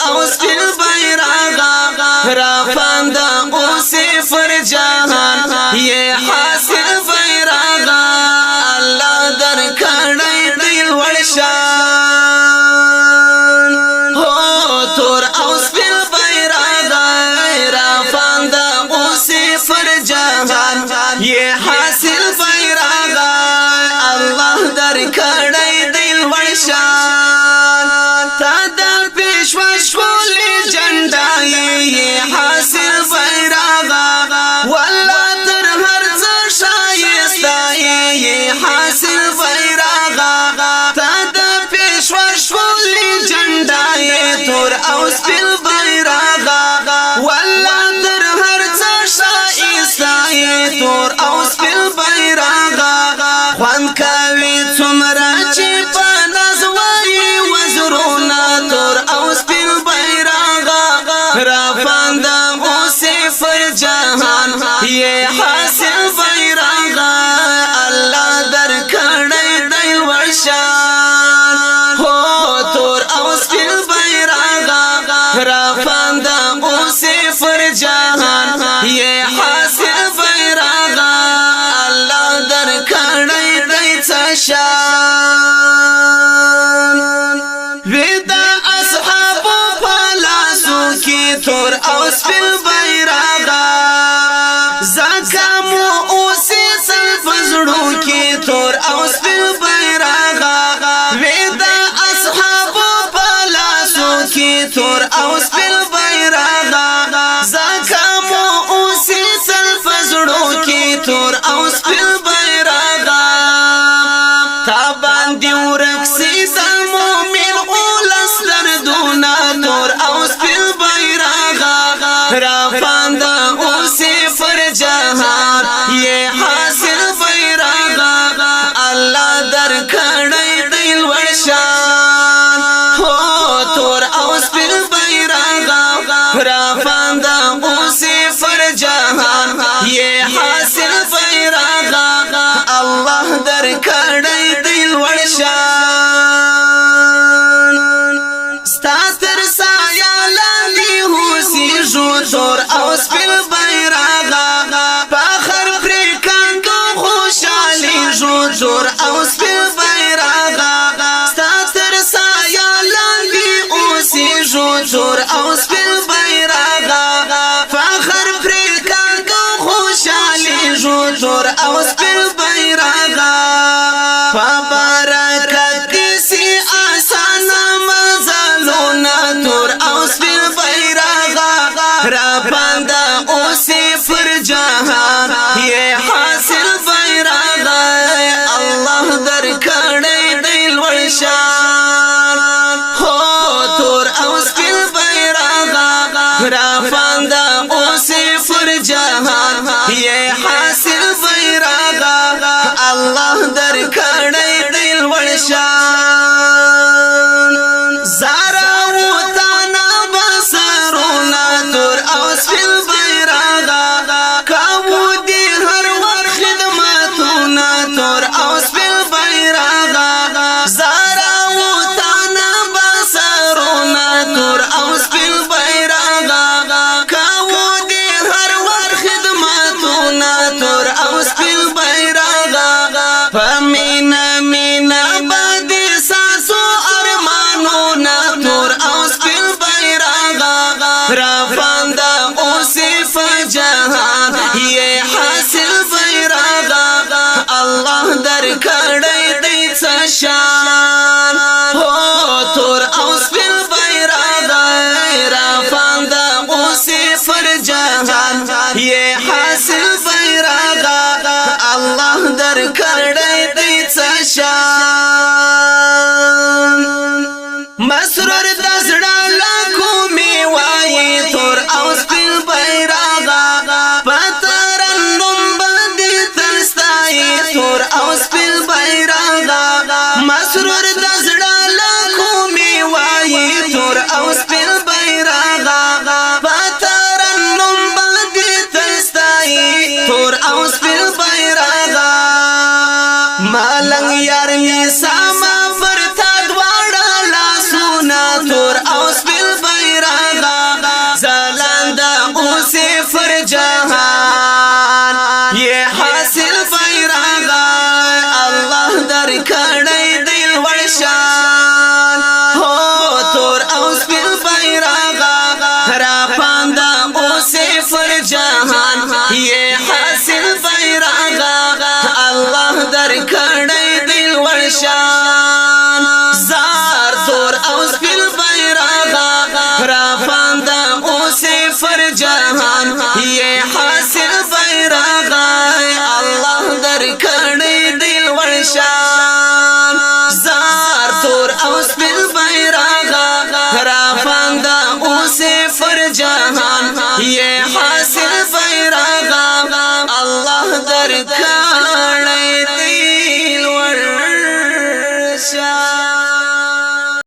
او سپین بیرغ رافانده اوسی پر جهان یہ حاصل بیرغ الله در کړی دی لوړ شان هو تور او سپین بیرغ رافانده اوسی پر جهان یہ حاصل بیرغ الله در کړی دی لوړ شان تا د پیشوا شولې جنډا یې حاصل بیرغ والله تر هر څه شایسته یې حاصل بیرغ تا د پیشوا شولې جنډا یې تور او سپین بیرغ والله تر هر څه شایسته یې تور او سپین بیرغ خوان کوي څومره چې په نازوي وزرونه تور او سپین بیرغ رافانده اوسې پر جهان یې حاصل بیرغ الله در کړی دی لوړ شان هو تور او سپین بیرغ رافانده اوسې پر جهان یې حاصل بیرغ الله در کړی دی څه شان ودا اصحاب پلاسو کی تور او سپین بیرغ زکامو اوسی سل فزړو کی تور او سپین بیرغ ودا اصحاب پلاسو کی تور او سپین بیرغ زکامو اوسی سل فزړو کی تور او سپین بیرغ تا باندې ورکسي د مؤمن اولس دردونه تور او سپین بیرغ رافانده اوسې پر جهان یې حاصل بیرغ الله در کړی دی لوړ شان هو تور او سپین بیرغ رافانده اوسې پر جهان یې حاصل بیرغ الله در کړی دی لوړ شان ستا تر سایه لاندې اوسېږو تور او سپین بیرغ فخر پرې کاندو خوشحالېږو تور او سپین بیرغ ستا تر سایه لاندې اوسېږو تور او سپین بیرغ فخر پرې کاندو خوشحالېږو تور او سپین بیرغ په برکت کې سي اسانه مزلونه تور او سپین بیرغ رافانده اوسې پر جهان یې حاصل بیرغ الله در کړی دی لوړ شان هو تور او سپین بیرغ رافانده اوسې پر جهان یې حاصل بیرغ الله در کړی دی لوړ شان زارا وطانا بسرونا تور او سپین بیرغ کاو دی هر وخت خدمتونه تور او سپین بیرغ زارا وطانا بسرونا تور او سپین بیرغ کاو دی هر وخت خدمتونه تور او سپین بیرغ فمینا مینا باندې ساسو ارمانونه تور او سپین بیرغ رافانده اوسې پر جهان یې حاصل بیرغ الله در کړی دی څه شان هو تور او سپین بیرغ رافانده اوسې پر جهان یې حاصل بیرغ الله در کړی دی څه شان مسرور د زړه لا کومې وایي تور او سپین بیرغ په ترنم باندې تل ستایي تور او سپین بیرغ مسرور د زړه لا کومې وایي تور او سپین بیرغ په ترنم باندې تل ستایي تور او سپین بیرغ مالنګ یار می ساما فرتا دواړه لاسونه تور او سپین بیرغ ورشان زار تور او سپین بیرغا را فاندا اوسې فر جهان یہ حاصل بیرغا الله در کړي دل ورشان زار تور او سپین بیرغا را فاندا اوسې فر جهان یہ